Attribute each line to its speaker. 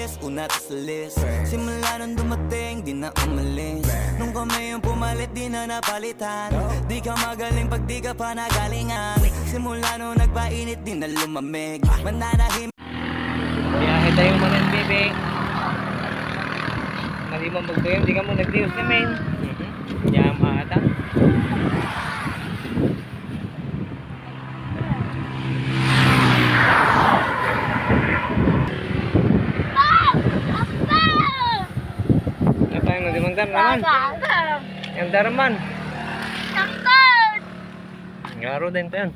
Speaker 1: list, una to sa list. Simula nung dumating, di na umalis. Nung kami yung pumalit, di na napalitan. Di ka magaling pag di ka pa nagalingan. Simula nung nagpainit, di na lumamig. Mananahim.
Speaker 2: Biyahe tayong manan, bebe. Mali mo magbayam, di ka mo nag-deals namin. Jam ata. Apa yang mau dimangdar naman? Yang darman. Ngaro din to yan.